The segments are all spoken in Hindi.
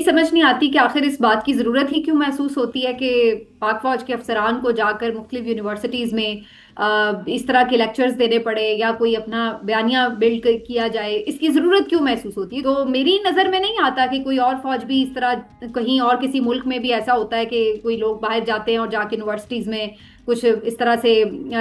समझ नहीं आती कि आखिर इस बात की जरूरत ही क्यों महसूस होती है कि पाक फौज के अफसरान को जाकर मुख्तलिफ यूनिवर्सिटीज में इस तरह के लेक्चर्स देने पड़े या कोई अपना बयानिया बिल्ड किया जाए। इसकी जरूरत क्यों महसूस होती है? तो मेरी नजर में नहीं आता कि कोई और फौज भी इस तरह कहीं और किसी मुल्क में भी ऐसा होता है कि कोई लोग बाहर जाते हैं और जाके यूनिवर्सिटीज में कुछ इस तरह से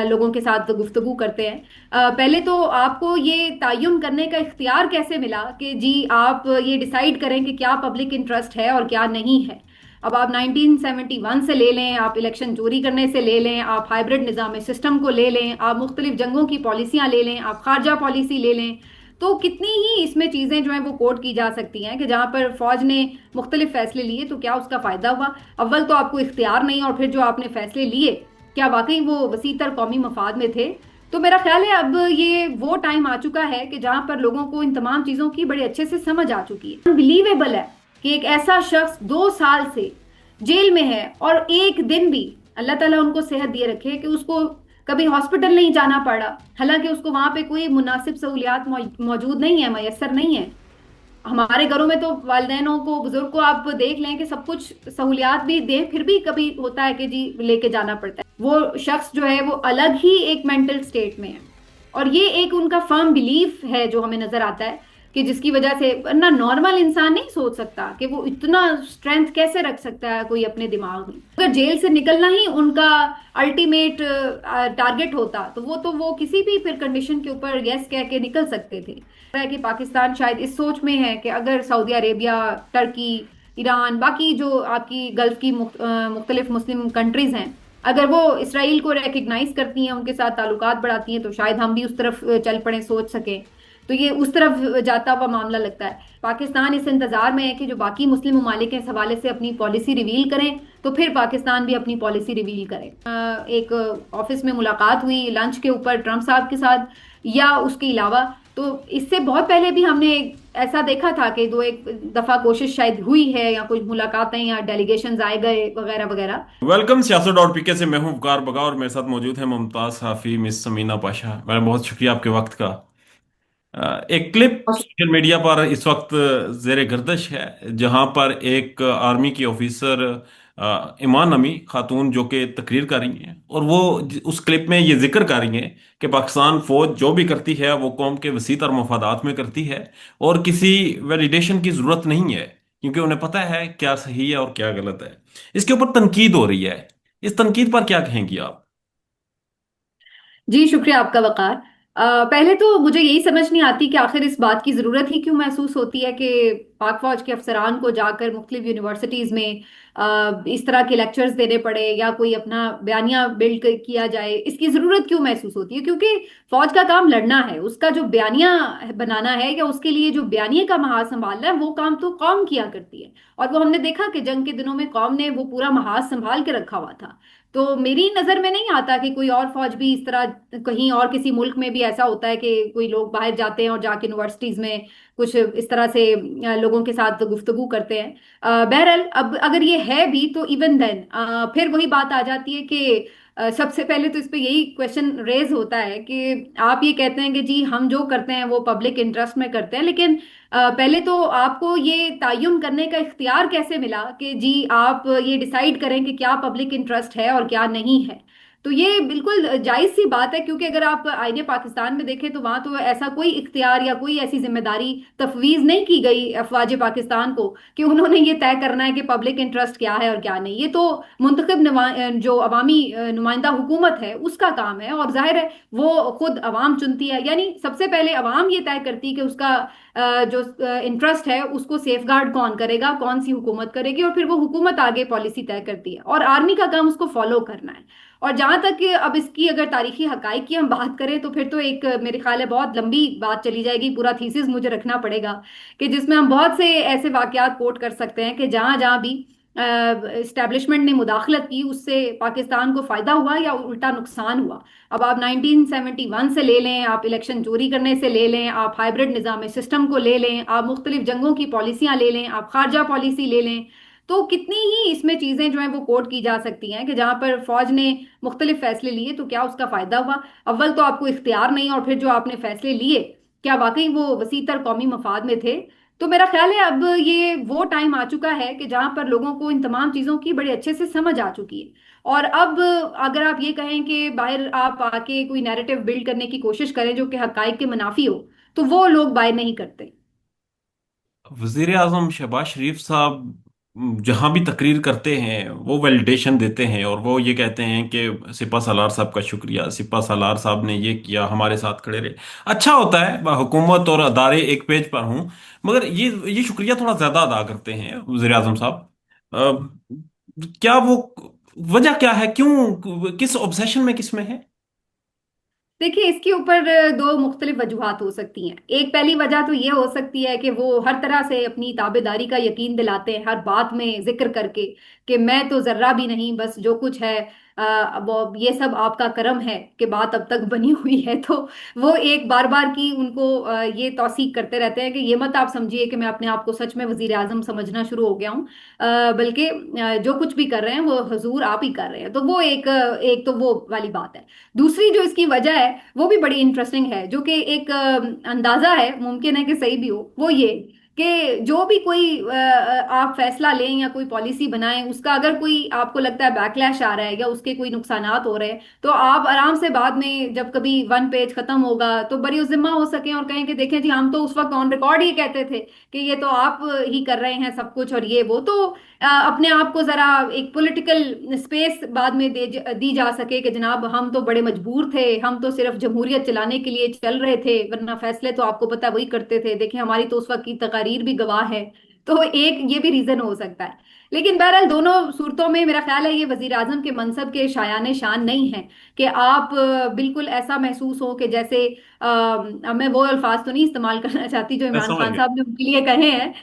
लोगों के साथ गुफ्तगू करते हैं। पहले तो आपको ये तयन करने का इख्तियार कैसे मिला कि जी आप ये डिसाइड करें कि क्या पब्लिक इंटरेस्ट है और क्या नहीं है? अब आप 1971 से ले लें, आप इलेक्शन चोरी करने से ले लें, आप हाइब्रिड निज़ाम सिस्टम को ले लें, आप मुख्तलिफ जंगों की पॉलिसियां ले लें, आप खारजा पॉलिसी ले लें, तो कितनी ही इसमें चीज़ें जो हैं वो कोट की जा सकती हैं कि जहां पर फौज ने मुख्तलिफ फैसले लिए तो क्या उसका फ़ायदा हुआ? अव्वल तो आपको इख्तियार नहीं, और फिर जो आपने फैसले लिए क्या वाकई वो वसीतर कौमी मफाद में थे? तो मेरा ख्याल है अब ये वो टाइम आ चुका है कि जहां पर लोगों को इन तमाम चीजों की बड़े अच्छे से समझ आ चुकी है। अनबिलीवेबल है कि एक ऐसा शख्स 2 साल से जेल में है और एक दिन भी, अल्लाह ताला उनको सेहत दिए रखे, कि उसको कभी हॉस्पिटल नहीं जाना पड़ा। हालांकि उसको वहां पे कोई मुनासिब सहूलियात मौजूद नहीं है, मैसर नहीं है। हमारे घरों में तो वालिदैनों को, बुजुर्ग को आप देख लें कि सब कुछ सहूलियात भी दें, फिर भी कभी होता है कि जी लेके जाना पड़ता है। वो शख्स जो है वो अलग ही एक मेंटल स्टेट में है। और ये एक उनका फर्म बिलीफ है जो हमें नजर आता है कि जिसकी वजह से ना नॉर्मल इंसान नहीं सोच सकता कि वो इतना स्ट्रेंथ कैसे रख सकता है कोई अपने दिमाग में। अगर जेल से निकलना ही उनका अल्टीमेट टारगेट होता तो वो किसी भी फिर कंडीशन के ऊपर यस कह के निकल सकते थे। है कि पाकिस्तान शायद इस सोच में है कि अगर सऊदी अरेबिया, टर्की, ईरान, बाकी जो आपकी गल्फ की मुख्तलिफ मुस्लिम कंट्रीज हैं, अगर वो इसराइल को रिकग्नाइज करती हैं, उनके साथ ताल्लुकात बढ़ाती हैं, तो शायद हम भी उस तरफ चल पड़े, सोच सकें। तो ये उस तरफ जाता हुआ मामला लगता है। पाकिस्तान इस इंतजार में है कि जो बाकी मुस्लिम ममालिक हैं इस हवाले से अपनी पॉलिसी रिवील करें, तो फिर पाकिस्तान भी अपनी पॉलिसी रिवील करे। एक ऑफिस में मुलाकात हुई लंच के ऊपर ट्रंप साहब के साथ, या उसके अलावा तो इससे बहुत पहले भी हमने ऐसा देखा था कि दो एक दफा कोशिश शायद हुई है, या कुछ मुलाकातें या डेलीगेशन आए गए वगैरह वगैरह। वेलकम सियासत डॉट पीके से। मैं हूं वकार बगा और मेरे साथ मौजूद है मुमताज हाफी, मिस समीना पाशा। मेरा बहुत शुक्रिया आपके वक्त का। एक क्लिप सोशल मीडिया पर इस वक्त जेर गर्दिश है, जहां पर एक आर्मी की ऑफिसर ईमान अमी खातून जो कि तकरीर कर रही हैं, और वो उस क्लिप में ये जिक्र कर रही हैं कि पाकिस्तान फौज जो भी करती है वो कौम के वसीतर मफादात में करती है और किसी वैलिडेशन की जरूरत नहीं है, क्योंकि उन्हें पता है क्या सही है और क्या गलत है। इसके ऊपर तनकीद हो रही है। इस तनकीद पर क्या कहेंगी आप? जी शुक्रिया आपका वकार। पहले तो मुझे यही समझ नहीं आती कि आखिर इस बात की जरूरत ही क्यों महसूस होती है कि पाक फौज के अफसरान को जाकर मुख्तलिफ यूनिवर्सिटीज में इस तरह के लेक्चर्स देने पड़े या कोई अपना बयानिया बिल्ड किया जाए। इसकी जरूरत क्यों महसूस होती है? क्योंकि फौज का काम लड़ना है, उसका जो बयानिया बनाना है या उसके लिए जो बयानिए का महाज संभालना है वो काम तो कौम किया करती है। और वो हमने देखा कि जंग के दिनों में कौम ने वो पूरा महाज संभाल के रखा हुआ था। तो मेरी नजर में नहीं आता कि कोई और फौज भी इस तरह कहीं और किसी मुल्क में भी ऐसा होता है कि कोई लोग बाहर जाते हैं और जाके यूनिवर्सिटीज में कुछ इस तरह से लोगों के साथ गुफ्तगू करते हैं। बहरहाल अब अगर ये है भी तो इवन देन फिर वही बात आ जाती है कि सबसे पहले तो इस पे यही क्वेश्चन रेज होता है कि आप ये कहते हैं कि जी हम जो करते हैं वो पब्लिक इंटरेस्ट में करते हैं, लेकिन पहले तो आपको ये तयन करने का इख्तियार कैसे मिला कि जी आप ये डिसाइड करें कि क्या पब्लिक इंटरेस्ट है और क्या नहीं है? तो ये बिल्कुल जायज सी बात है, क्योंकि अगर आप आईने पाकिस्तान में देखें तो वहां तो ऐसा कोई इख्तियार या कोई ऐसी जिम्मेदारी तफवीज नहीं की गई अफवाज पाकिस्तान को कि उन्होंने ये तय करना है कि पब्लिक इंटरेस्ट क्या है और क्या नहीं। ये तो मुंतखब जो अवामी नुमाइंदा हुकूमत है उसका काम है, और जाहिर है वो खुद अवाम चुनती है। यानी सबसे पहले अवाम ये तय करती है कि उसका जो इंटरेस्ट है उसको सेफगार्ड कौन करेगा, कौन सी हुकूमत करेगी, और फिर वो हुकूमत आगे पॉलिसी तय करती है और आर्मी का काम उसको फॉलो करना है। और जहां तक कि अब इसकी अगर तारीखी हकाइक की हम बात करें तो फिर तो एक मेरे ख्याल है बहुत लंबी बात चली जाएगी, पूरा थीसिस मुझे रखना पड़ेगा कि जिसमें हम बहुत से ऐसे वाकयात कोट कर सकते हैं कि जहां जहां भी इस्टेब्लिशमेंट ने मुदाखलत की उससे पाकिस्तान को फायदा हुआ या उल्टा नुकसान हुआ। अब आप 1971 से ले लें, आप इलेक्शन चोरी करने से ले लें, आप हाइब्रिड निज़ाम सिस्टम को ले लें, आप मुख्तलिफ जंगों की पॉलिसियां ले लें, आप खारजा पॉलिसी ले लें, तो कितनी ही इसमें चीजें जो हैं वो कोट की जा सकती हैं कि जहां पर फौज ने मुख्तलिफ फैसले लिए तो क्या उसका फायदा हुआ? अव्वल तो आपको इख्तियार नहीं, और फिर जो आपने फैसले लिए क्या वाकई वो वसीतर कौमी मफाद में थे? तो मेरा ख्याल है अब ये वो टाइम आ चुका है कि जहां पर लोगों को इन तमाम चीजों की बड़े अच्छे से समझ आ चुकी है। और अब अगर आप ये कहें कि बाहर आप आके कोई नैरेटिव बिल्ड करने की कोशिश करें जो कि हकाइक के मुनाफी हो, तो वो लोग बाहर नहीं करते। वजीर आजम शहबाज शरीफ साहब जहां भी तकरीर करते हैं वो वैलिडेशन देते हैं, और वो ये कहते हैं कि सिपा सालार साहब का शुक्रिया, सिपा सालार साहब ने ये किया, हमारे साथ खड़े रहे। अच्छा होता है, हुकूमत और अदारे एक पेज पर हों, मगर ये शुक्रिया थोड़ा ज्यादा अदा करते हैं वजीर आजम साहब। क्या वो वजह क्या है, क्यों, किस ऑब्सेशन में, किस में है? देखिए, इसके ऊपर दो मुख्तलिफ वजूहात हो सकती हैं। एक पहली वजह तो ये हो सकती है कि वो हर तरह से अपनी ताबेदारी का यकीन दिलाते हैं, हर बात में जिक्र करके कि मैं तो जर्रा भी नहीं, बस जो कुछ है वो ये सब आपका करम है कि बात अब तक बनी हुई है। तो वो एक बार बार की उनको ये तौसीक करते रहते हैं कि ये मत आप समझिए कि मैं अपने आप को सच में वजीर आजम समझना शुरू हो गया हूँ, बल्कि जो कुछ भी कर रहे हैं वो हुजूर आप ही कर रहे हैं। तो वो एक तो वो वाली बात है। दूसरी जो इसकी वजह है वो भी बड़ी इंटरेस्टिंग है, जो कि एक अंदाजा है, मुमकिन है कि सही भी हो, वो ये कि जो भी कोई आप फैसला लें या कोई पॉलिसी बनाएं, उसका अगर कोई आपको लगता है बैकलैश आ रहा है या उसके कोई नुकसानात हो रहे हैं, तो आप आराम से बाद में जब कभी वन पेज खत्म होगा तो बरी जिम्मा हो सकें और कहें कि देखें जी, हम तो उस वक्त ऑन रिकॉर्ड ही कहते थे कि ये तो आप ही कर रहे हैं सब कुछ, और ये वो तो अपने आप को जरा एक पॉलिटिकल स्पेस बाद में दी जा सके कि जनाब हम तो बड़े मजबूर थे, हम तो सिर्फ जमहूरियत चलाने के लिए चल रहे थे, वरना फैसले तो आपको पता है वही करते थे, देखिए हमारी तो उस वक्त की तकारीर भी गवाह है। तो एक ये भी रीजन हो सकता है। लेकिन बहरहाल दोनों सूरतों में मेरा ख्याल है ये वजीर आजम के मनसब के शायान शान नहीं है कि आप बिल्कुल ऐसा महसूस हो कि जैसे अब मैं वो अल्फाज तो नहीं इस्तेमाल करना चाहती जो मैं इमरान समझ खान गया। साहब ने उनके लिए कहे हैं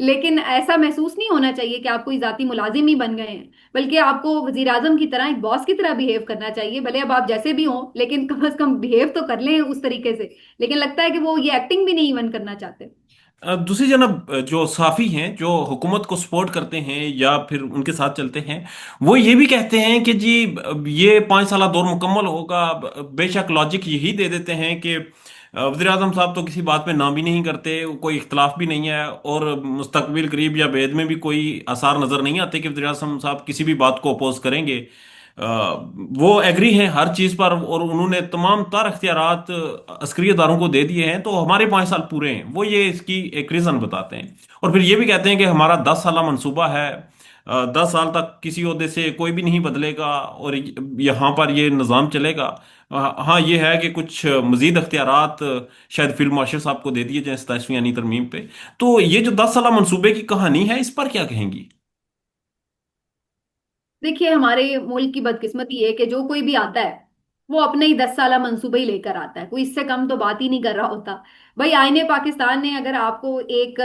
लेकिन ऐसा महसूस नहीं होना चाहिए कि आप कोई जाती मुलाजिम ही बन गए हैं, बल्कि आपको वजीर आजम की तरह एक बॉस की तरह बिहेव करना चाहिए। भले अब आप जैसे भी हों, लेकिन कम से कम बिहेव तो कर लें उस तरीके से। लेकिन लगता है कि वो ये एक्टिंग भी नहीं इवन करना चाहते। दूसरी जनाब, जो साफी हैं, जो हुकूमत को सपोर्ट करते हैं या फिर उनके साथ चलते हैं, वो ये भी कहते हैं कि जी ये 5 साल दौर मुकम्मल होगा। बेशक लॉजिक यही दे देते हैं कि वज़ीर आज़म साहब तो किसी बात पे ना भी नहीं करते, कोई इख्तलाफ भी नहीं है, और मुस्तकबिल करीब या बेद में भी कोई आसार नज़र नहीं आते कि वज़ीर आज़म साहब किसी भी बात को अपोज करेंगे। वो एग्री हैं हर चीज़ पर, और उन्होंने तमाम तार अख्तियारात अस्करी इदारों को दे दिए हैं, तो हमारे 5 साल पूरे हैं, वो ये इसकी एक रीज़न बताते हैं। और फिर ये भी कहते हैं कि हमारा 10 साल मंसूबा है, 10 साल तक किसी ओहदे से कोई भी नहीं बदलेगा, और यहाँ पर ये निज़ाम चलेगा। हाँ, ये है कि कुछ मजीद अख्तियारात शायद फील्ड मार्शल साहब को दे दिए जाए 27वीं यानी तरमीम पे। तो ये जो 10 साल मंसूबे की कहानी है, इस पर क्या कहेंगी? देखिए, हमारे मुल्क की बदकिस्मती है कि जो कोई भी आता है वो अपने ही 10 साल मंसूबे ही लेकर आता है, कोई इससे कम तो बात ही नहीं कर रहा होता। भाई, आईने पाकिस्तान ने अगर आपको एक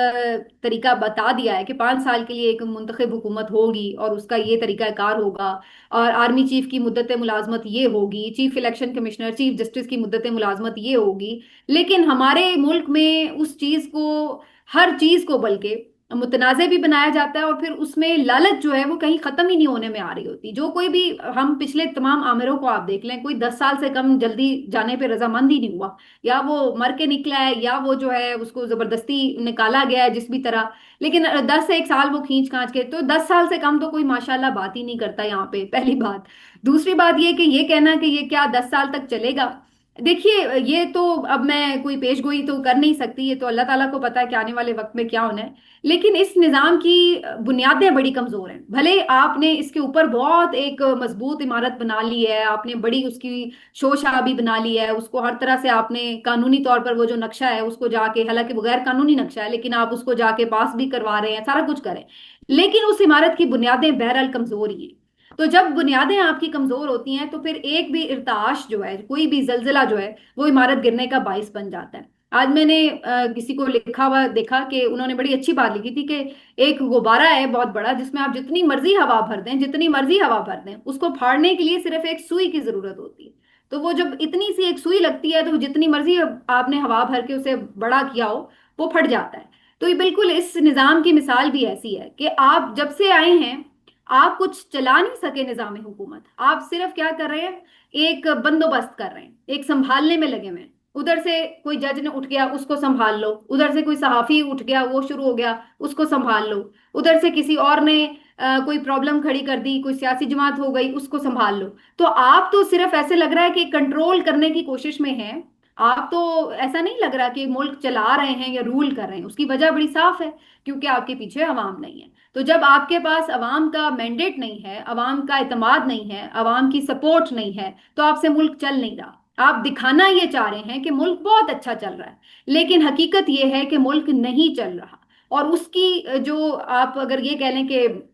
तरीका बता दिया है कि 5 साल के लिए एक मुंतखब हुकूमत होगी और उसका ये तरीकाकार होगा, और आर्मी चीफ की मुद्दत मुलाजमत ये होगी, chief election commissioner, chief justice की मुद्दत मुलाजमत ये होगी, लेकिन हमारे मुल्क में उस चीज को, हर चीज को बल्कि मुतनाज़ भी बनाया जाता है, और फिर उसमें लालच जो है वो कहीं खत्म ही नहीं होने में आ रही होती। जो कोई भी, हम पिछले तमाम आमिरों को आप देख लें, कोई 10 साल से कम जल्दी जाने पे रजामंद ही नहीं हुआ, या वो मर के निकला है या वो जो है उसको जबरदस्ती निकाला गया है जिस भी तरह। लेकिन 10 से 1 साल वो खींच खांच के, तो 10 साल से कम तो कोई माशाल्लाह बात ही नहीं करता यहाँ पे, पहली बात। दूसरी बात ये कि ये कहना कि ये क्या 10 साल तक चलेगा, देखिए ये तो अब मैं कोई पेशगोई तो कर नहीं सकती, ये तो अल्लाह ताला को पता है कि आने वाले वक्त में क्या होना है। लेकिन इस निज़ाम की बुनियादें बड़ी कमज़ोर हैं। भले आपने इसके ऊपर बहुत एक मजबूत इमारत बना ली है, आपने बड़ी उसकी शोशाबी बना ली है, उसको हर तरह से आपने कानूनी तौर पर वो जो नक्शा है उसको जाके, हालांकि वो गैर कानूनी नक्शा है लेकिन आप उसको जाके पास भी करवा रहे हैं, सारा कुछ करें, लेकिन उस इमारत की बुनियादें बहरहाल कमज़ोर ही हैं। तो जब बुनियादें आपकी कमज़ोर होती हैं तो फिर एक भी इर्ताश जो है, कोई भी जलजिला जो है, वो इमारत गिरने का बाइस बन जाता है। आज मैंने किसी को लिखा हुआ देखा कि उन्होंने बड़ी अच्छी बात लिखी थी कि एक गुब्बारा है बहुत बड़ा, जिसमें आप जितनी मर्जी हवा भर दें, जितनी मर्जी हवा भर दें, उसको फाड़ने के लिए सिर्फ एक सुई की जरूरत होती है। तो वो जब इतनी सी एक सुई लगती है तो जितनी मर्जी आपने हवा भर के उसे बड़ा किया हो, वो फट जाता है। तो ये बिल्कुल इस निजाम की मिसाल भी ऐसी है कि आप जब से आए हैं, आप कुछ चला नहीं सके निजाम हुकूमत, आप सिर्फ क्या कर रहे हैं, एक बंदोबस्त कर रहे हैं, एक संभालने में लगे हुए हैं। उधर से कोई जज ने उठ गया, उसको संभाल लो। उधर से कोई सहाफी उठ गया, वो शुरू हो गया, उसको संभाल लो। उधर से किसी और ने कोई प्रॉब्लम खड़ी कर दी, कोई सियासी जमात हो गई, उसको संभाल लो। तो आप तो सिर्फ ऐसे लग रहा है कि कंट्रोल करने की कोशिश में हैं। आप तो ऐसा नहीं लग रहा कि मुल्क चला रहे हैं या रूल कर रहे हैं। उसकी वजह बड़ी साफ है, क्योंकि आपके पीछे अवाम नहीं है। तो जब आपके पास अवाम का मैंडेट नहीं है, अवाम का इतमाद नहीं है, अवाम की सपोर्ट नहीं है, तो आपसे मुल्क चल नहीं रहा। आप दिखाना ये चाह रहे हैं कि मुल्क बहुत अच्छा चल रहा है, लेकिन हकीकत ये है कि मुल्क नहीं चल रहा। और उसकी जो आप अगर ये कह लें कि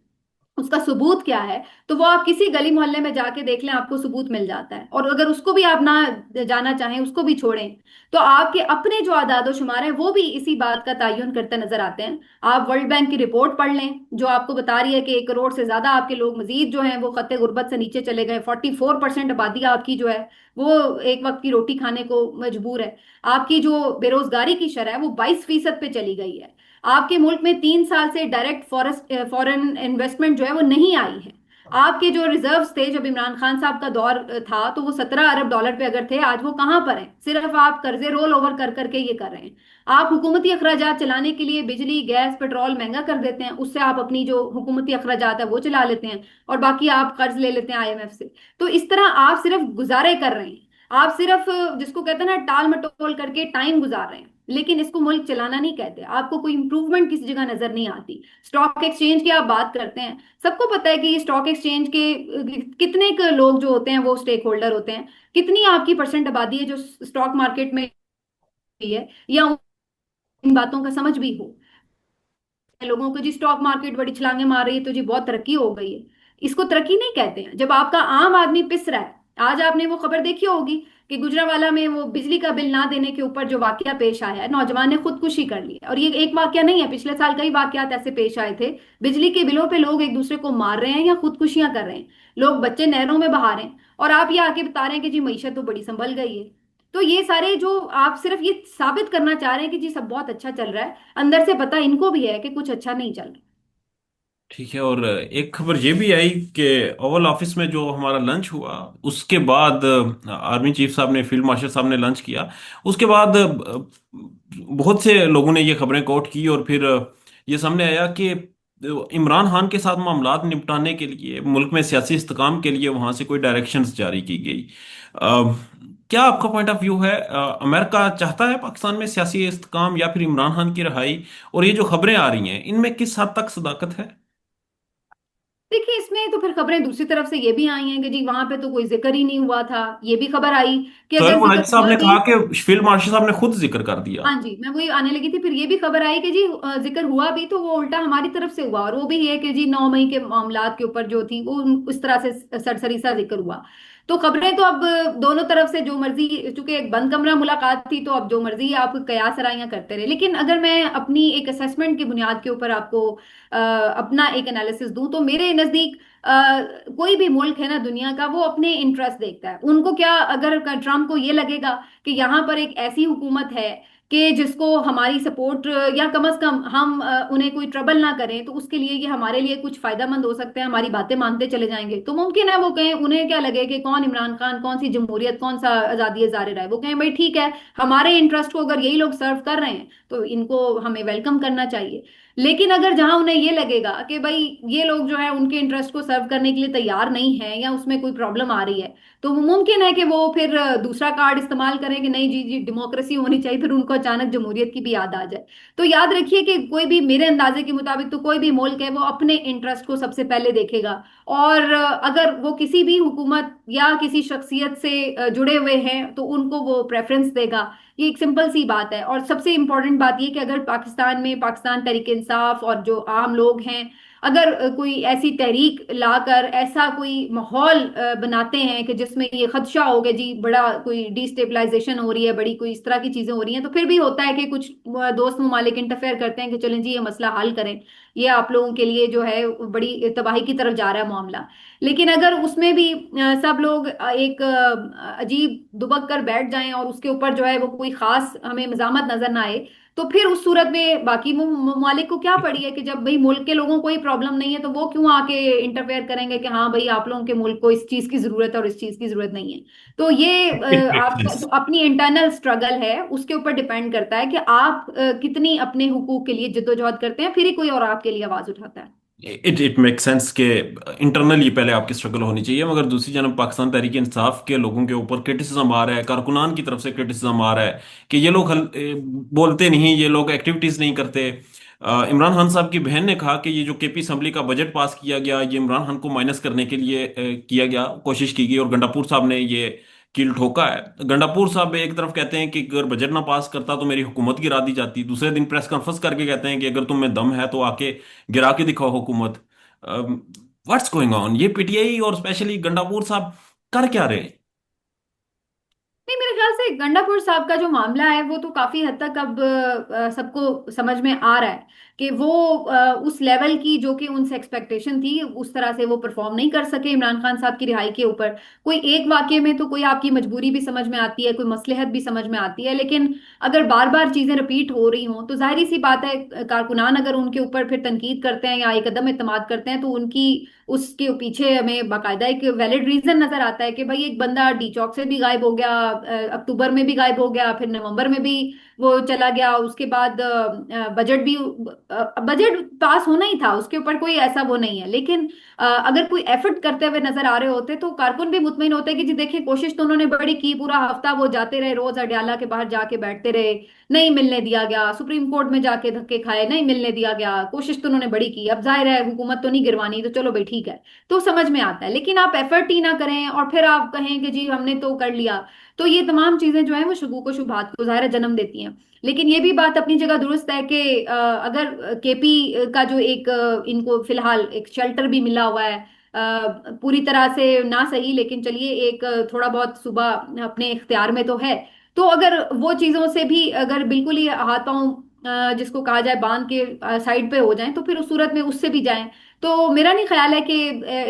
उसका सबूत क्या है, तो वो आप किसी गली मोहल्ले में जाके देख लें, आपको सबूत मिल जाता है। और अगर उसको भी आप ना जाना चाहें, उसको भी छोड़ें, तो आपके अपने जो आदाद शुमार हैं वो भी इसी बात का तयन करते नजर आते हैं। आप वर्ल्ड बैंक की रिपोर्ट पढ़ लें, जो आपको बता रही है कि 1 करोड़ से ज्यादा आपके लोग मजीद जो हैं वो खत्ते गुर्बत से नीचे चले गए। 44% आबादी आपकी जो है वो एक वक्त की रोटी खाने को मजबूर है। आपकी जो बेरोजगारी की शरह है वो 22% पे चली गई है। आपके मुल्क में 3 साल से डायरेक्ट फॉरेन इन्वेस्टमेंट जो है वो नहीं आई है। आपके जो रिजर्व्स थे जब इमरान खान साहब का दौर था, तो वो 17 अरब डॉलर पे अगर थे, आज वो कहां पर हैं? सिर्फ आप कर्जे रोल ओवर कर करके ये कर रहे हैं। आप हुकूमती अखराजात चलाने के लिए बिजली गैस पेट्रोल महंगा कर देते हैं, उससे आप अपनी जो हुकूमती अखराजात है वो चला लेते हैं, और बाकी आप कर्ज ले लेते हैं आईएमएफ से। तो इस तरह आप सिर्फ गुजारे कर रहे हैं। आप सिर्फ जिसको कहते हैं ना टाल मटोल करके टाइम गुजार रहे हैं, लेकिन इसको मुल्क चलाना नहीं कहते। आपको कोई इंप्रूवमेंट किसी जगह नजर नहीं आती। स्टॉक एक्सचेंज की आप बात करते हैं, सबको पता है कि ये स्टॉक एक्सचेंज के कितने लोग जो होते हैं वो स्टेक होल्डर होते हैं। कितनी आपकी परसेंट आबादी है जो स्टॉक मार्केट में है, या इन बातों का समझ भी हो। लोगों को जी स्टॉक मार्केट बड़ी छलांगे मार रही है तो जी बहुत तरक्की हो गई है। इसको तरक्की नहीं कहते हैं जब आपका आम आदमी पिस रहा है। आज आपने वो खबर देखी होगी कि गुजरांवाला में वो बिजली का बिल ना देने के ऊपर जो वाकया पेश आया है, नौजवान ने खुदकुशी कर ली है। और ये एक वाकया नहीं है, पिछले साल कई वाकयात ऐसे पेश आए थे। बिजली के बिलों पे लोग एक दूसरे को मार रहे हैं या खुदकुशियां कर रहे हैं, लोग बच्चे नहरों में बहा रहे हैं, और आप ये आके बता रहे हैं कि जी मीशत तो बड़ी संभल गई है। तो ये सारे जो आप सिर्फ ये साबित करना चाह रहे हैं कि जी सब बहुत अच्छा चल रहा है, अंदर से पता इनको भी है कि कुछ अच्छा नहीं चल रहा। ठीक है। और एक खबर ये भी आई कि ओवल ऑफिस में जो हमारा लंच हुआ, उसके बाद आर्मी चीफ साहब ने, फील्ड मार्शल साहब ने लंच किया। उसके बाद बहुत से लोगों ने ये खबरें कोट की, और फिर ये सामने आया कि इमरान खान के साथ मामलात निपटाने के लिए, मुल्क में सियासी इस्तेकाम के लिए वहां से कोई डायरेक्शंस जारी की गई। क्या आपका पॉइंट ऑफ व्यू है? अमेरिका चाहता है पाकिस्तान में सियासी इस्तेकाम, या फिर इमरान खान की रिहाई? और ये जो खबरें आ रही हैं, इनमें किस हद तक सदाकत है? देखिए, इसमें तो फिर खबरें दूसरी तरफ से ये भी आई हैं कि जी वहां पे तो कोई जिक्र ही नहीं हुआ था। ये भी खबर आई कि सोहेल अगर जिक्र मुनाजी साहब हुआ ने भी। कहा कि फील्ड मार्शल साहब ने खुद जिक्र कर दिया। हाँ जी, मैं वही आने लगी थी। फिर ये भी खबर आई कि जी जिक्र हुआ भी तो वो उल्टा हमारी तरफ से हुआ, और वो भी है कि जी 9 मई के मामलात के ऊपर जो थी वो उस तरह से सरसरी सा जिक्र हुआ। तो खबरें तो अब दोनों तरफ से जो मर्जी, चूंकि एक बंद कमरा मुलाकात थी, तो अब जो मर्जी आप कयास सराइयां करते रहे। लेकिन अगर मैं अपनी एक असेसमेंट की बुनियाद के ऊपर आपको अपना एक एनालिसिस दूं, तो मेरे नजदीक कोई भी मुल्क है ना दुनिया का, वो अपने इंटरेस्ट देखता है। उनको क्या, अगर ट्रम्प को ये लगेगा कि यहाँ पर एक ऐसी हुकूमत है कि जिसको हमारी सपोर्ट, या कम से कम हम उन्हें कोई ट्रबल ना करें, तो उसके लिए ये हमारे लिए कुछ फायदेमंद हो सकते हैं, हमारी बातें मानते चले जाएंगे, तो मुमकिन है वो कहें, उन्हें क्या लगे कि कौन इमरान खान, कौन सी जमहूरियत, कौन सा आजादी जार रहा है, वो कहें भाई ठीक है, हमारे इंटरेस्ट को अगर यही लोग सर्व कर रहे हैं तो इनको हमें वेलकम करना चाहिए। लेकिन अगर जहां उन्हें ये लगेगा कि भाई ये लोग जो है उनके इंटरेस्ट को सर्व करने के लिए तैयार नहीं है, या उसमें कोई प्रॉब्लम आ रही है, तो वो मुमकिन है कि वो फिर दूसरा कार्ड इस्तेमाल करें कि नहीं जी जी डेमोक्रेसी होनी चाहिए, फिर उनको अचानक जमहूरियत की भी याद आ जाए। तो याद रखिए कि कोई भी, मेरे अंदाजे के मुताबिक तो कोई भी मुल्क है वो अपने इंटरेस्ट को सबसे पहले देखेगा। और अगर वो किसी भी हुकूमत या किसी शख्सियत से जुड़े हुए हैं तो उनको वो प्रेफरेंस देगा। ये एक सिंपल सी बात है। और सबसे इंपॉर्टेंट बात ये कि अगर पाकिस्तान में पाकिस्तान तहरीक इंसाफ और जो आम लोग हैं, अगर कोई ऐसी तहरीक लाकर ऐसा कोई माहौल बनाते हैं कि जिसमें ये खदशा हो गया जी बड़ा कोई डिस्टेबलाइजेशन हो रही है, बड़ी कोई इस तरह की चीजें हो रही हैं, तो फिर भी होता है कि कुछ दोस्त ममालिक इंटरफेयर करते हैं कि चलें जी ये मसला हल करें, ये आप लोगों के लिए जो है बड़ी तबाही की तरफ जा रहा है मामला। लेकिन अगर उसमें भी सब लोग एक अजीब दुबक कर बैठ जाएं और उसके ऊपर जो है वो कोई खास हमें मजामत नजर ना आए, तो फिर उस सूरत में बाकी ममालिक को क्या पड़ी है कि जब भाई मुल्क के लोगों को ही प्रॉब्लम नहीं है तो वो क्यों आके इंटरफेयर करेंगे कि हाँ भाई आप लोगों के मुल्क को इस चीज की जरूरत है और इस चीज की जरूरत नहीं है। तो ये इट मेक आपका सेंस। जो अपनी इंटरनल स्ट्रगल है उसके ऊपर डिपेंड करता है कि आप कितनी अपने हुकूक के लिए जद्दोजहद करते हैं, फिर ही कोई और आपके लिए आवाज उठाता है। इट मेक सेंस के इंटरनली पहले आपकी स्ट्रगल होनी चाहिए, मगर दूसरी जानब पाकिस्तान तहरीक इंसाफ के लोगों के ऊपर क्रिटिसिज्म आ रहा है, कारकुनान की तरफ से क्रिटिसिज्म आ रहा है कि ये लोग बोलते नहीं, ये लोग एक्टिविटीज नहीं करते। इमरान खान साहब की बहन ने कहा कि ये जो केपी असम्बली का बजट पास किया गया, ये इमरान खान को माइनस करने के लिए किया गया, कोशिश की गई, और गंडापुर साहब ने ये कील ठोका है। गंडापुर साहब एक तरफ कहते हैं कि अगर बजट ना पास करता तो मेरी हुकूमत गिरा दी जाती, दूसरे दिन प्रेस कॉन्फ्रेंस करके कहते हैं कि अगर तुम में दम है तो आके गिरा के दिखाओ हुकूमत। What's going on? ये पीटीआई और स्पेशली गंडापुर साहब कर क्या रहे हैं? नहीं, मेरे ख्याल से गंडापुर साहब का जो मामला है वो तो काफी हद तक अब सबको समझ में आ रहा है कि वो उस लेवल की जो कि उनसे एक्सपेक्टेशन थी उस तरह से वो परफॉर्म नहीं कर सके इमरान खान साहब की रिहाई के ऊपर। कोई एक वाक्य में तो कोई आपकी मजबूरी भी समझ में आती है, कोई मसलहत भी समझ में आती है, लेकिन अगर बार बार चीजें रिपीट हो रही हों तो जाहिर सी बात है कारकुनान अगर उनके ऊपर फिर तनकीद करते हैं या एक कदम इत्तेमाद करते हैं तो उनकी उसके पीछे हमें बाकायदा एक वैलिड रीजन नजर आता है कि भाई एक बंदा डी चौक से भी गायब हो गया, अक्टूबर में भी गायब हो गया, फिर नवंबर में भी वो चला गया, उसके बाद बजट भी बजट पास होना ही था, उसके ऊपर कोई ऐसा वो नहीं है। लेकिन अगर कोई एफर्ट करते हुए नजर आ रहे होते तो कारकुन भी मुतमिन होते कि जी देखिए कोशिश तो उन्होंने बड़ी की, पूरा हफ्ता वो जाते रहे, रोज अडयाला के बाहर जाके बैठते रहे, नहीं मिलने दिया गया, सुप्रीम कोर्ट में जाके धक्के खाए, नहीं मिलने दिया गया, कोशिश तो उन्होंने बड़ी की, अब जाहिर है हुकूमत तो नहीं गिरवानी तो चलो भाई ठीक है, तो समझ में आता है। लेकिन आप एफर्ट ही ना करें और फिर आप कहें कि जी हमने तो कर लिया, तो ये तमाम चीजें जो है वो शुगूक व शुबहात को ज़ाहिर है जन्म देती हैं। लेकिन ये भी बात अपनी जगह दुरुस्त है कि अगर केपी का जो एक इनको फिलहाल एक शेल्टर भी मिला हुआ है, पूरी तरह से ना सही लेकिन चलिए एक थोड़ा बहुत सुबह अपने इख्तियार में तो है, तो अगर वो चीजों से भी अगर बिल्कुल ही हाथ पांव जिसको कहा जाए बांध के साइड पे हो जाएं तो फिर उस सूरत में उससे भी जाएं। तो मेरा नहीं ख्याल है कि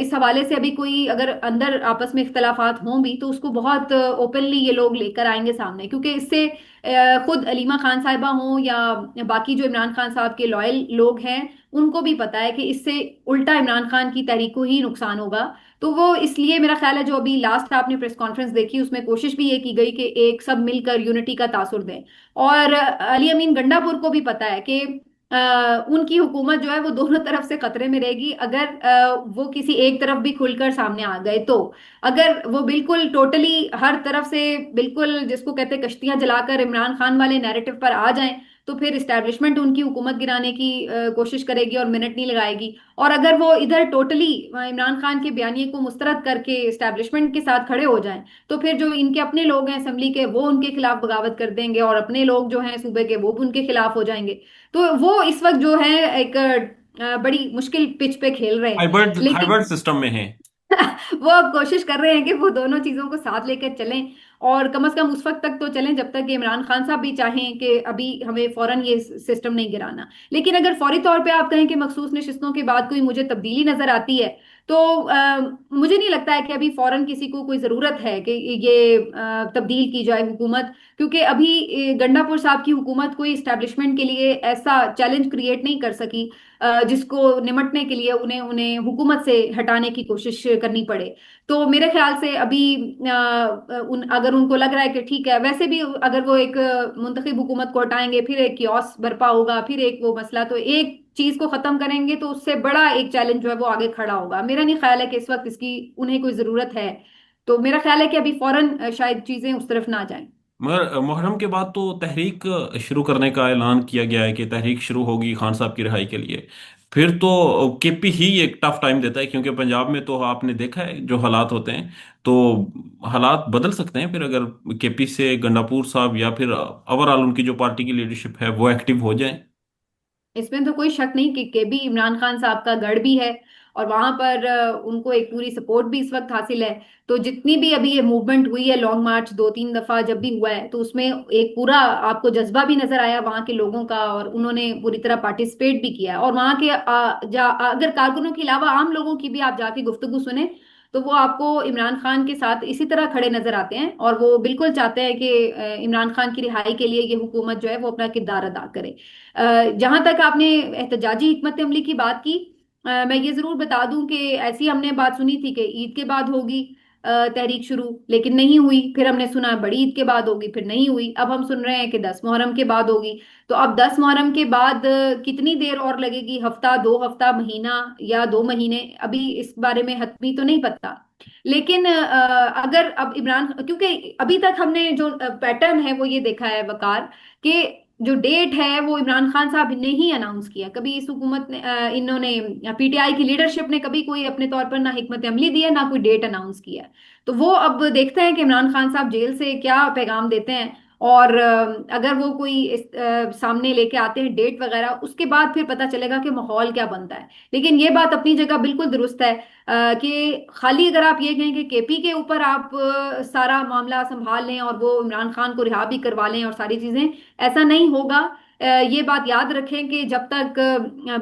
इस हवाले से अभी कोई अगर अंदर आपस में इख्तलाफात हों भी तो उसको बहुत ओपनली ये लोग लेकर आएंगे सामने, क्योंकि इससे खुद अलीमा खान साहिबा हों या बाकी जो इमरान खान साहब के लॉयल लोग हैं उनको भी पता है कि इससे उल्टा इमरान खान की तहरीक को ही नुकसान होगा। तो वो इसलिए मेरा ख्याल है जो अभी लास्ट आपने प्रेस कॉन्फ्रेंस देखी उसमें कोशिश भी ये की गई कि एक सब मिलकर यूनिटी का तासुर दें। और अली अमीन गंडापुर को भी पता है कि उनकी हुकूमत जो है वो दोनों तरफ से खतरे में रहेगी अगर वो किसी एक तरफ भी खुलकर सामने आ गए तो। अगर वो बिल्कुल टोटली हर तरफ से बिल्कुल जिसको कहते हैं कश्तियां जलाकर इमरान खान वाले नैरेटिव पर आ जाएं तो फिर इस्टेब्लिशमेंट उनकी हुकूमत गिराने की कोशिश करेगी और मिनट नहीं लगाएगी। और अगर वो इधर टोटली इमरान खान के बयानिए को मुस्तरद करके इस्टेब्लिशमेंट के साथ खड़े हो जाएं तो फिर जो इनके अपने लोग हैं असेंबली के वो उनके खिलाफ बगावत कर देंगे और अपने लोग जो हैं सूबे के वो भी उनके खिलाफ हो जाएंगे। तो वो इस वक्त जो है एक बड़ी मुश्किल पिच पे खेल रहे हैं। हाइब्रिड लेकिन हाइब्रिड सिस्टम में है। वो अब कोशिश कर रहे हैं कि वो दोनों चीजों को साथ लेकर चलें और कम से कम उस वक्त तक तो चलें जब तक कि इमरान खान साहब भी चाहें कि अभी हमें फौरन ये सिस्टम नहीं गिराना। लेकिन अगर फौरी तौर पे आप कहें कि मखसूस नशिस्तों के बाद कोई मुझे तब्दीली नजर आती है तो मुझे नहीं लगता है कि अभी फौरन किसी को कोई जरूरत है कि ये तब्दील की जाए हुकूमत, क्योंकि अभी गंडापुर साहब की हुकूमत कोई इस्टेब्लिशमेंट के लिए ऐसा चैलेंज क्रिएट नहीं कर सकी जिसको निमटने के लिए उन्हें उन्हें हुकूमत से हटाने की कोशिश करनी पड़े। तो मेरे ख्याल से अभी अगर उनको लग रहा है कि ठीक है, वैसे भी अगर वो एक मुंतखब हुकूमत को हटाएंगे फिर एक कियोस बर्पा होगा, फिर एक वो मसला, तो एक चीज को खत्म करेंगे तो उससे बड़ा एक चैलेंज जो है वो आगे खड़ा होगा। मेरा नहीं ख्याल है कि इस वक्त इसकी उन्हें कोई जरूरत है। तो मेरा ख्याल है कि अभी फौरन शायद चीजें उस तरफ ना जाएं। मगर मुहर्रम के बाद तो तहरीक शुरू करने का ऐलान किया गया है कि तहरीक शुरू होगी खान साहब की रिहाई के लिए। फिर तो केपी ही एक टफ टाइम देता है, क्योंकि पंजाब में तो आपने देखा है जो हालात होते हैं। तो हालात बदल सकते हैं फिर अगर केपी से गंडापुर साहब या फिर ओवरऑल उनकी जो पार्टी की लीडरशिप है वो एक्टिव हो जाए। इसमें तो कोई शक नहीं कि भी इमरान खान साहब का गढ़ भी है और वहां पर उनको एक पूरी सपोर्ट भी इस वक्त हासिल है। तो जितनी भी अभी ये मूवमेंट हुई है लॉन्ग मार्च दो तीन दफा जब भी हुआ है तो उसमें एक पूरा आपको जज्बा भी नजर आया वहां के लोगों का और उन्होंने पूरी तरह पार्टिसिपेट भी किया है। और वहां के अगर कारकुनों के अलावा आम लोगों की भी आप जाके गुफ्तगू सुने तो वो आपको इमरान खान के साथ इसी तरह खड़े नजर आते हैं, और वो बिल्कुल चाहते हैं कि इमरान खान की रिहाई के लिए ये हुकूमत जो है वो अपना किरदार अदा करे। जहां तक आपने एहतजाजी हिकमत अमली की बात की, मैं ये जरूर बता दूं कि ऐसी हमने बात सुनी थी कि ईद के बाद होगी तहरीक शुरू, लेकिन नहीं हुई। फिर हमने सुना बड़ी ईद के बाद होगी, फिर नहीं हुई। अब हम सुन रहे हैं कि 10 मुहर्रम के बाद होगी। तो अब 10 मुहर्रम के बाद कितनी देर और लगेगी, हफ्ता, 2 हफ्ता, महीना या 2 महीने, अभी इस बारे में हतमी तो नहीं पता। लेकिन अगर अब इमरान, क्योंकि अभी तक हमने जो पैटर्न है वो ये देखा है वकार, कि जो डेट है वो इमरान खान साहब ने ही अनाउंस किया। कभी इस हुकूमत ने इन्होंने पीटीआई की लीडरशिप ने कभी कोई अपने तौर पर ना हिकमत अमली दी है, ना कोई डेट अनाउंस किया है। तो वो अब देखते हैं कि इमरान खान साहब जेल से क्या पैगाम देते हैं। और अगर वो कोई सामने लेके आते हैं डेट वगैरह, उसके बाद फिर पता चलेगा कि माहौल क्या बनता है। लेकिन ये बात अपनी जगह बिल्कुल दुरुस्त है कि खाली अगर आप ये कहें कि केपी के ऊपर आप सारा मामला संभाल लें और वो इमरान खान को रिहा भी करवा लें और सारी चीजें, ऐसा नहीं होगा। ये बात याद रखें कि जब तक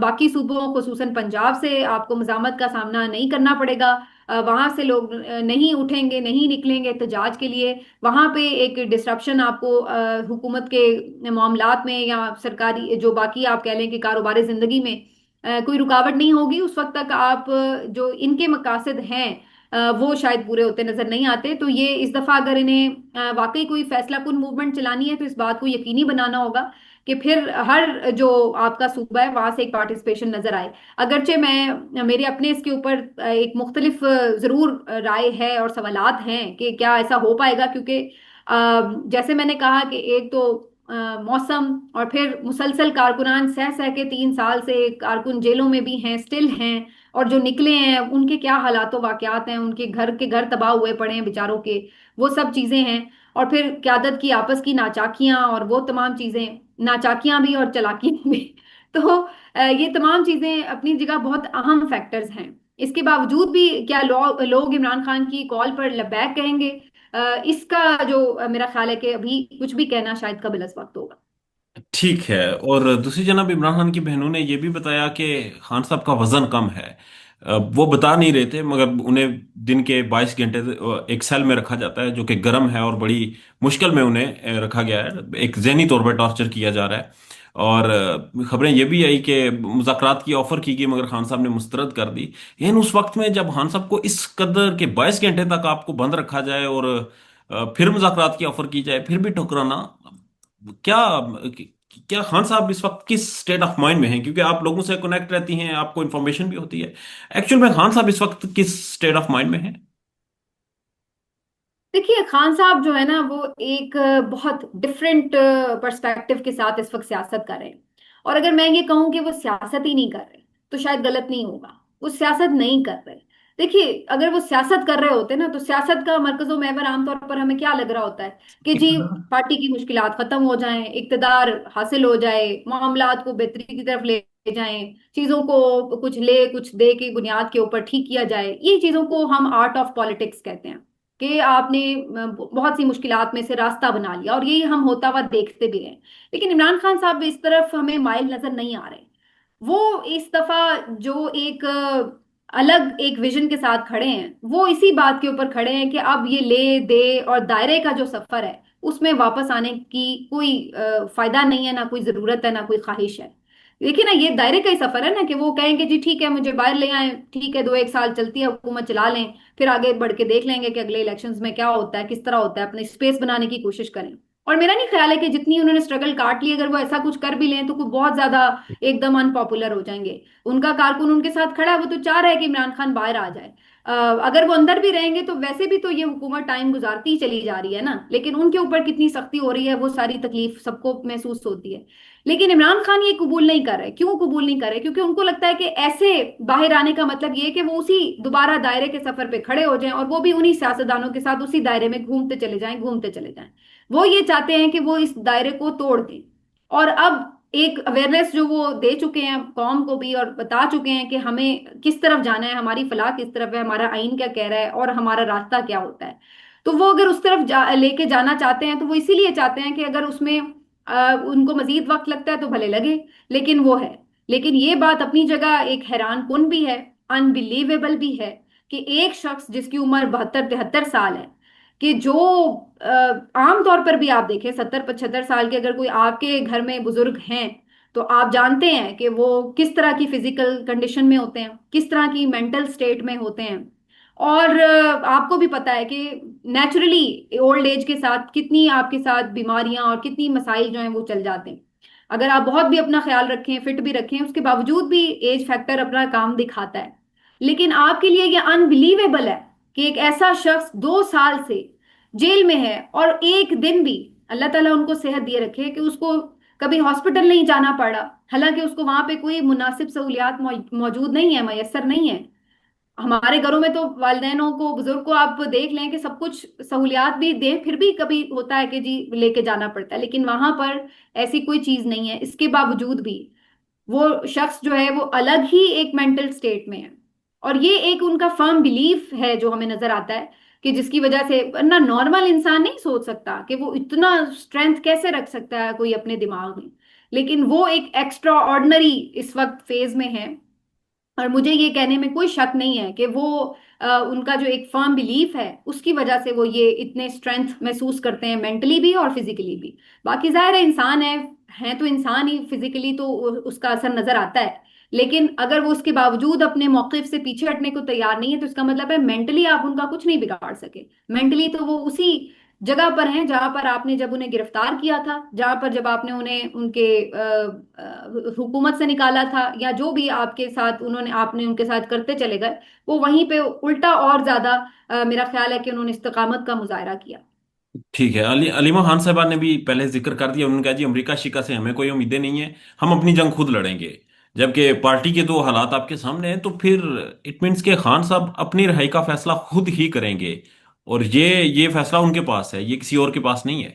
बाकी सूबों खुसूसन पंजाब से आपको मज़ामत का सामना नहीं करना पड़ेगा, वहां से लोग नहीं उठेंगे, नहीं निकलेंगे एहतजाज के लिए, वहां पे एक डिसरप्शन आपको हुकूमत के मामलात में या सरकारी जो बाकी आप कह लें कि कारोबारी जिंदगी में कोई रुकावट नहीं होगी। उस वक्त तक आप जो इनके मकासद हैं वो शायद पूरे होते नजर नहीं आते। तो ये इस दफा अगर इन्हें वाकई कोई फैसला कुन मूवमेंट चलानी है तो इस बात को यकीनी बनाना होगा कि फिर हर जो आपका सूबा है वहां से एक पार्टिसिपेशन नजर आए। अगरचे मैं मेरे अपने इसके ऊपर एक मुख्तलिफ जरूर राय है और सवालात हैं कि क्या ऐसा हो पाएगा, क्योंकि जैसे मैंने कहा कि एक तो मौसम, और फिर मुसलसल कारकुनान सह सह के 3 साल से कारकुन जेलों में भी हैं, स्टिल हैं, और जो निकले हैं उनके क्या हालात वाकयात हैं, उनके घर तबाह हुए पड़े हैं बेचारों के, वो सब चीजें हैं। और फिर क्यादत की आपस की नाचाकियां और वो तमाम चीजें, नाचाकियां भी और चालाकियां भी तो ये तमाम चीजें अपनी जगह बहुत अहम फैक्टर्स हैं। इसके बावजूद भी क्या लोग इमरान खान की कॉल पर लबैक कहेंगे, इसका जो मेरा ख्याल है कि अभी कुछ भी कहना शायद कबिल अज़ वक्त होगा। ठीक है। और दूसरी जनाब इमरान खान की बहनों ने यह भी बताया कि खान साहब का वजन कम है। वो बता नहीं रहे थे, मगर उन्हें दिन के 22 घंटे एक सेल में रखा जाता है जो कि गर्म है, और बड़ी मुश्किल में उन्हें रखा गया है। एक जहनी तौर पर टॉर्चर किया जा रहा है। और खबरें ये भी आई कि मुज़ाकरात की ऑफर की गई, मगर खान साहब ने मुस्तरद कर दी। लेकिन उस वक्त में जब खान साहब को इस कदर के 22 घंटे तक आपको बंद रखा जाए और फिर मुज़ाकरात की ऑफर की जाए, फिर भी ठुकराना, क्या क्या खान साहब इस वक्त किस स्टेट ऑफ माइंड में हैं? क्योंकि आप लोगों से कनेक्ट रहती हैं, आपको इन्फॉर्मेशन भी होती है। एक्चुअल में खान साहब इस वक्त किस स्टेट ऑफ माइंड में हैं? देखिए, खान साहब जो है ना वो एक बहुत डिफरेंट पर्सपेक्टिव के साथ इस वक्त सियासत कर रहे हैं। और अगर मैं ये कहूं कि वो सियासत ही नहीं कर रहे तो शायद गलत नहीं होगा। वो सियासत नहीं कर रहे। देखिए, अगर वो सियासत कर रहे होते ना तो सियासत का मरकजो महवर आमतौर पर हमें क्या लग रहा होता है कि जी पार्टी की मुश्किलात खत्म हो जाएं, इक्तदार हासिल हो जाए, मामलात को बेहतरी की तरफ ले जाएं, चीजों को कुछ ले कुछ दे की बुनियाद के ऊपर ठीक किया जाए। ये चीजों को हम आर्ट ऑफ पॉलिटिक्स कहते हैं कि आपने बहुत सी मुश्किलात में से रास्ता बना लिया, और यही हम होता हुआ देखते भी हैं। लेकिन इमरान खान साहब इस तरफ हमें माइल नजर नहीं आ रहे। वो इस दफा जो एक अलग एक विजन के साथ खड़े हैं, वो इसी बात के ऊपर खड़े हैं कि अब ये ले दे और दायरे का जो सफर है उसमें वापस आने की कोई फायदा नहीं है, ना कोई जरूरत है, ना कोई ख्वाहिश है। देखिए ना, ये दायरे का ही सफर है ना, कि वो कहेंगे जी ठीक है मुझे बाहर ले आए, ठीक है 2 1 साल चलती है हुकूमत चला लें, फिर आगे बढ़ के देख लेंगे कि अगले इलेक्शंस में क्या होता है, किस तरह होता है, अपने स्पेस बनाने की कोशिश करें। और मेरा नहीं ख्याल है कि जितनी उन्होंने स्ट्रगल काट ली, अगर वो ऐसा कुछ कर भी लें तो कोई बहुत ज्यादा एकदम अनपॉपुलर हो जाएंगे। उनका कारकुन उनके साथ खड़ा है, वो तो चाह रहा है कि इमरान खान बाहर आ जाए। अगर वो अंदर भी रहेंगे तो वैसे भी तो ये हुकूमत टाइम गुजारती ही चली जा रही है ना, लेकिन उनके ऊपर कितनी सख्ती हो रही है वो सारी तकलीफ सबको महसूस होती है। लेकिन इमरान खान ये कबूल नहीं कर रहे। क्यों कबूल नहीं कर रहे? क्योंकि उनको लगता है कि ऐसे बाहर आने का मतलब ये है कि वो उसी दोबारा दायरे के सफर पे खड़े हो जाएं, और वो भी उन्हीं सियासतदानों के साथ उसी दायरे में घूमते चले जाएं, घूमते चले जाएं। वो ये चाहते हैं कि वो इस दायरे को तोड़ दें। और अब एक अवेयरनेस जो वो दे चुके हैं कौम को भी, और बता चुके हैं कि हमें किस तरफ जाना है, हमारी फलाह किस तरफ है, हमारा आइन क्या कह रहा है और हमारा रास्ता क्या होता है। तो वो अगर उस तरफ लेके जाना चाहते हैं तो वो इसीलिए चाहते हैं कि अगर उसमें उनको मजीद वक्त लगता है तो भले लगे, लेकिन वो है। लेकिन ये बात अपनी जगह एक हैरान कुन भी है, अनबिलीवेबल भी है कि एक शख्स जिसकी उम्र 72-73 साल है, कि जो आम तौर पर भी आप देखें 70-75 साल के अगर कोई आपके घर में बुजुर्ग हैं, तो आप जानते हैं कि वो किस तरह की फिजिकल कंडीशन में होते हैं, किस तरह की मेंटल स्टेट में होते हैं। और आपको भी पता है कि नेचुरली ओल्ड एज के साथ कितनी आपके साथ बीमारियां और कितनी मसाइल जो हैं वो चल जाते हैं। अगर आप बहुत भी अपना ख्याल रखें, फिट भी रखें, उसके बावजूद भी एज फैक्टर अपना काम दिखाता है। लेकिन आपके लिए ये अनबिलीवेबल है कि एक ऐसा शख्स 2 साल से जेल में है, और एक दिन भी अल्लाह ताला उनको सेहत दिए रखे कि उसको कभी हॉस्पिटल नहीं जाना पड़ा। हालांकि उसको वहां पे कोई मुनासिब सहूलियात मौजूद नहीं है, मैसर नहीं है। हमारे घरों में तो वालिदैनों को, बुजुर्ग को आप देख लें कि सब कुछ सहूलियात भी दें, फिर भी कभी होता है कि जी लेके जाना पड़ता है, लेकिन वहां पर ऐसी कोई चीज नहीं है। इसके बावजूद भी वो शख्स जो है वो अलग ही एक मेंटल स्टेट में है। और ये एक उनका फर्म बिलीफ है जो हमें नजर आता है, कि जिसकी वजह से वरना नॉर्मल इंसान नहीं सोच सकता कि वो इतना स्ट्रेंथ कैसे रख सकता है कोई अपने दिमाग में। लेकिन वो एक एक्स्ट्रा ऑर्डिनरी इस वक्त फेज में है। और मुझे ये कहने में कोई शक नहीं है कि वो उनका जो एक फर्म बिलीफ है उसकी वजह से वो ये इतने स्ट्रेंथ महसूस करते हैं, मेंटली भी और फिजिकली भी। बाकी जाहिर है इंसान है तो इंसान ही, फिजिकली तो उसका असर नजर आता है। लेकिन अगर वो उसके बावजूद अपने मौकिफ से पीछे हटने को तैयार नहीं है, तो इसका मतलब है मेंटली आप उनका कुछ नहीं बिगाड़ सके। मेंटली तो वो उसी जगह पर हैं जहां पर आपने जब उन्हें गिरफ्तार किया था, जहां पर जब आपने उन्हें उनके हुकूमत से निकाला था, या जो भी आपके साथ उन्होंने आपने उनके साथ करते चले गए, वो वहीं पे उल्टा और ज्यादा मेरा ख्याल है कि उन्होंने इस्तकामत का मुजाहरा किया। ठीक है। अलीमा खान साहबा ने भी पहले जिक्र कर दिया, उन्होंने कहा जी अमेरिका शिका से हमें कोई उम्मीदें नहीं है, हम अपनी जंग खुद लड़ेंगे। जबकि पार्टी के दो हालात आपके सामने हैं, तो फिर इट मीन्स के खान साहब अपनी रिहाई का फैसला खुद ही करेंगे, और ये फैसला उनके पास है, ये किसी और के पास नहीं है।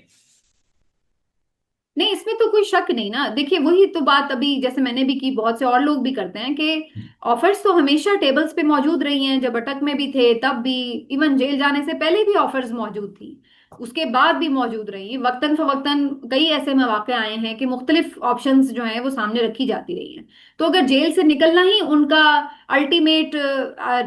नहीं, इसमें तो कोई शक नहीं ना। देखिए वही तो बात अभी जैसे मैंने भी की, बहुत से और लोग भी करते हैं कि ऑफर्स तो हमेशा टेबल्स पे मौजूद रही हैं। जब अटक में भी थे तब भी, इवन जेल जाने से पहले भी ऑफर्स मौजूद थी, उसके बाद भी मौजूद रही। वक्तन फवक्तन कई ऐसे मौके आए हैं कि मुख्तलिफ ऑप्शंस जो हैं वो सामने रखी जाती रही हैं। तो अगर जेल से निकलना ही उनका अल्टीमेट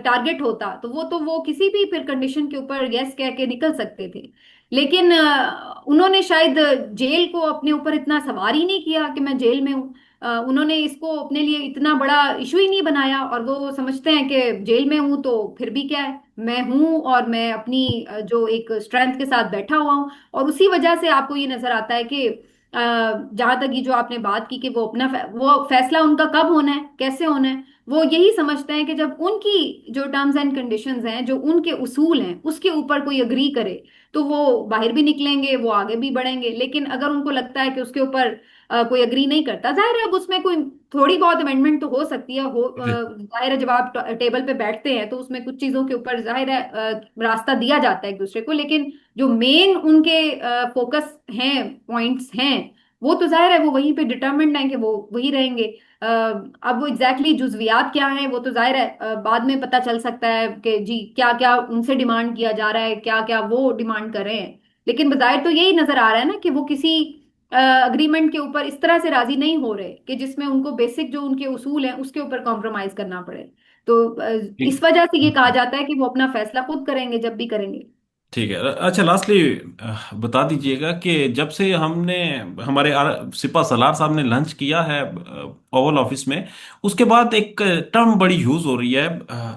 टारगेट होता, तो वो किसी भी फिर कंडीशन के ऊपर यस कह के निकल सकते थे। लेकिन उन्होंने शायद जेल को अपने ऊपर इतना सवार ही नहीं किया कि मैं जेल में हूँ। उन्होंने इसको अपने लिए इतना बड़ा इशू ही नहीं बनाया, और वो समझते हैं कि जेल में हूं तो फिर भी क्या है, मैं हूं और मैं अपनी जो एक स्ट्रेंथ के साथ बैठा हुआ हूं। और उसी वजह से आपको ये नजर आता है कि जहां तक ये जो आपने बात की कि वो अपना वो फैसला उनका कब होना है, कैसे होना है, वो यही समझते हैं कि जब उनकी जो टर्म्स एंड कंडीशंस हैं, जो उनके उसूल हैं, उसके ऊपर कोई अग्री करे, तो वो बाहर भी निकलेंगे, वो आगे भी बढ़ेंगे। लेकिन अगर उनको लगता है कि उसके ऊपर कोई अग्री नहीं करता, जाहिर है अब उसमें कोई थोड़ी बहुत अमेंडमेंट तो हो सकती है। जाहिर है जब आप टेबल पे बैठते हैं तो उसमें कुछ चीजों के ऊपर जाहिर है रास्ता दिया जाता है एक दूसरे को। लेकिन जो मेन उनके फोकस हैं, पॉइंट्स हैं, वो तो जाहिर है वो वहीं पे डिटर्मिन्ड है कि वो वही रहेंगे। अब वो एग्जैक्टली जुजवियात क्या है वो तो जाहिर है बाद में पता चल सकता है कि जी क्या क्या उनसे डिमांड किया जा रहा है, क्या क्या वो डिमांड कर रहे हैं। लेकिन बजाय तो यही नजर आ रहा है ना कि वो किसी अग्रीमेंट के ऊपर इस तरह से राजी नहीं हो रहे कि जिसमें उनको बेसिक जो उनके उसूल हैं उसके ऊपर कॉम्प्रोमाइज करना पड़े। तो इस ठीक। वजह से ये कहा जाता है कि वो अपना फैसला खुद करेंगे जब भी करेंगे। ठीक है। अच्छा, लास्टली बता दीजिएगा कि जब से हमने हमारे सिपा सलार साहब ने लंच किया है ओवल ऑफिस में, उसके बाद एक टर्म बड़ी यूज हो रही है,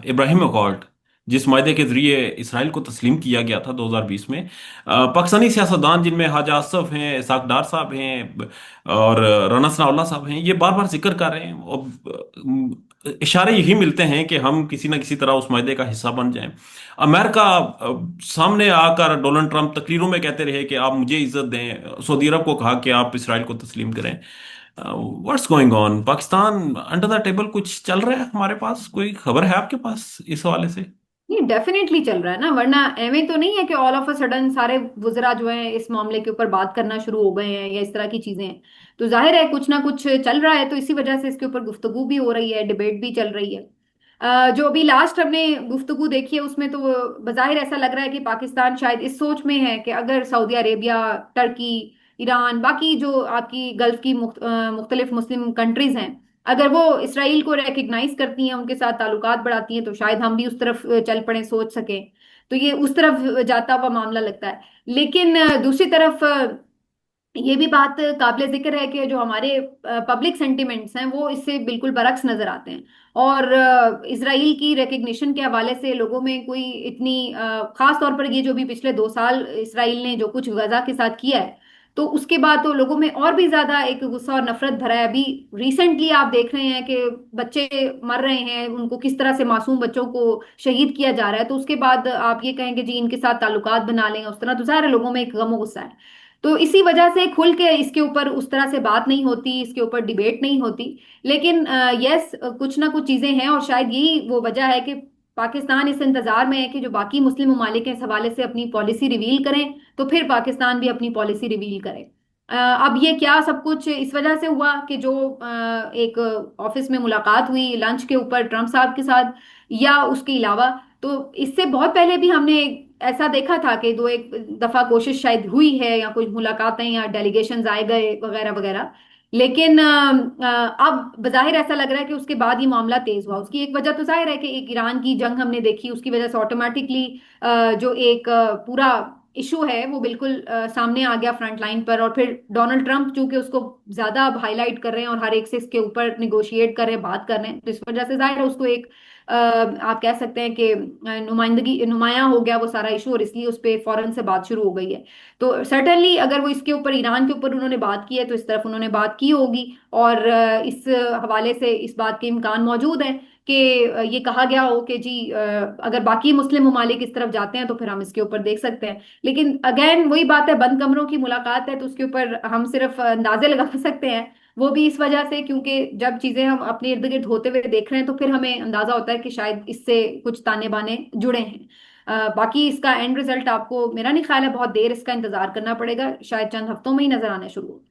इब्राहिम अकॉर्ड, जिस मायदे के जरिए इसराइल को तस्लीम किया गया था 2020 में। पाकिस्तानी सियासतदान जिनमें हाजा आसफ हैं, इसाक डार साहब हैं, और राना सनाउल्लाह साहब हैं, ये बार बार जिक्र कर रहे हैं, और इशारे यही मिलते हैं कि हम किसी ना किसी तरह उस मायदे का हिस्सा बन जाएं। अमेरिका सामने आकर डोनाल्ड ट्रंप तकरीरों में कहते रहे कि आप मुझे इज्जत दें, सऊदी अरब को कहा कि आप इसराइल को तस्लीम करें। What's going on? Pakistan under the table कुछ चल रहा है? हमारे पास कोई खबर है आपके पास इस हवाले से? नहीं, डेफिनेटली चल रहा है ना, वरना एवं तो नहीं है कि ऑल ऑफ अ सडन सारे वुजरा जो हैं इस मामले के ऊपर बात करना शुरू हो गए हैं या इस तरह की चीजें हैं। तो जाहिर है कुछ ना कुछ चल रहा है, तो इसी वजह से इसके ऊपर गुफ्तगू भी हो रही है, डिबेट भी चल रही है। जो अभी लास्ट हमने गुफ्तगू देखी है उसमें तो बज़ाहिर ऐसा लग रहा है कि पाकिस्तान शायद इस सोच में है कि अगर सऊदी अरेबिया, टर्की, ईरान, बाकी जो आपकी गल्फ की मुख्तलिफ मुस्लिम कंट्रीज हैं, अगर वो इसराइल को रिकग्नाइज करती हैं, उनके साथ ताल्लुकात बढ़ाती हैं, तो शायद हम भी उस तरफ चल पड़े, सोच सकें। तो ये उस तरफ जाता हुआ मामला लगता है। लेकिन दूसरी तरफ ये भी बात काबिले जिक्र है कि जो हमारे पब्लिक सेंटिमेंट्स हैं वो इससे बिल्कुल बरक्स नजर आते हैं। और इसराइल की रिकग्निशन के हवाले से लोगों में कोई इतनी खास तौर पर ये जो भी पिछले 2 साल इसराइल ने जो कुछ गजा के साथ किया है, तो उसके बाद तो लोगों में और भी ज्यादा एक गुस्सा और नफरत भरा है। अभी रिसेंटली आप देख रहे हैं कि बच्चे मर रहे हैं, उनको किस तरह से, मासूम बच्चों को शहीद किया जा रहा है। तो उसके बाद आप ये कहेंगे जी इनके साथ ताल्लुकात बना लें उस तरह, तो ज़ाहिर है लोगों में एक गम और गुस्सा है। तो इसी वजह से खुल के इसके ऊपर उस तरह से बात नहीं होती, इसके ऊपर डिबेट नहीं होती। लेकिन यस, कुछ ना कुछ चीजें हैं, और शायद यही वो वजह है कि पाकिस्तान इस इंतजार में है कि जो बाकी मुस्लिम ममालिक हैं इस हवाले से अपनी पॉलिसी रिवील करें, तो फिर पाकिस्तान भी अपनी पॉलिसी रिवील करे। अब ये क्या सब कुछ इस वजह से हुआ कि जो एक ऑफिस में मुलाकात हुई लंच के ऊपर ट्रम्प साहब के साथ, या उसके अलावा, तो इससे बहुत पहले भी हमने ऐसा देखा था कि दो एक दफा कोशिश शायद हुई है, या कुछ मुलाकातें या डेलीगेशंस आए गए वगैरह वगैरह। लेकिन अब बज़ाहिर ऐसा लग रहा है कि उसके बाद ही मामला तेज हुआ। उसकी एक वजह तो जाहिर है कि एक ईरान की जंग हमने देखी, उसकी वजह से ऑटोमेटिकली जो एक पूरा इशू है वो बिल्कुल सामने आ गया फ्रंट लाइन पर। और फिर डोनाल्ड ट्रंप चूंकि उसको ज्यादा अब हाईलाइट कर रहे हैं और हर एक से इसके ऊपर निगोशिएट कर रहे हैं, बात कर रहे हैं, तो इस वजह से जाहिर है उसको एक आप कह सकते हैं कि नुमाइंदगी नुमाया हो गया वो सारा इशू, और इसलिए उस पर फौरन से बात शुरू हो गई है। तो सर्टेनली अगर वो इसके ऊपर, ईरान के ऊपर उन्होंने बात की है, तो इस तरफ उन्होंने बात की होगी। और इस हवाले से इस बात के इम्कान मौजूद हैं कि ये कहा गया हो कि जी अगर बाकी मुस्लिम ममालिक इस तरफ जाते हैं तो फिर हम इसके ऊपर देख सकते हैं। लेकिन अगेन वही बात है, बंद कमरों की मुलाकात है, तो उसके ऊपर हम सिर्फ अंदाजे लगा सकते हैं। वो भी इस वजह से क्योंकि जब चीजें हम अपने इर्द गिर्द होते हुए देख रहे हैं, तो फिर हमें अंदाजा होता है कि शायद इससे कुछ ताने बाने जुड़े हैं। बाकी इसका एंड रिजल्ट आपको, मेरा नहीं ख्याल है बहुत देर इसका इंतजार करना पड़ेगा, शायद चंद हफ्तों में ही नजर आना शुरू हो।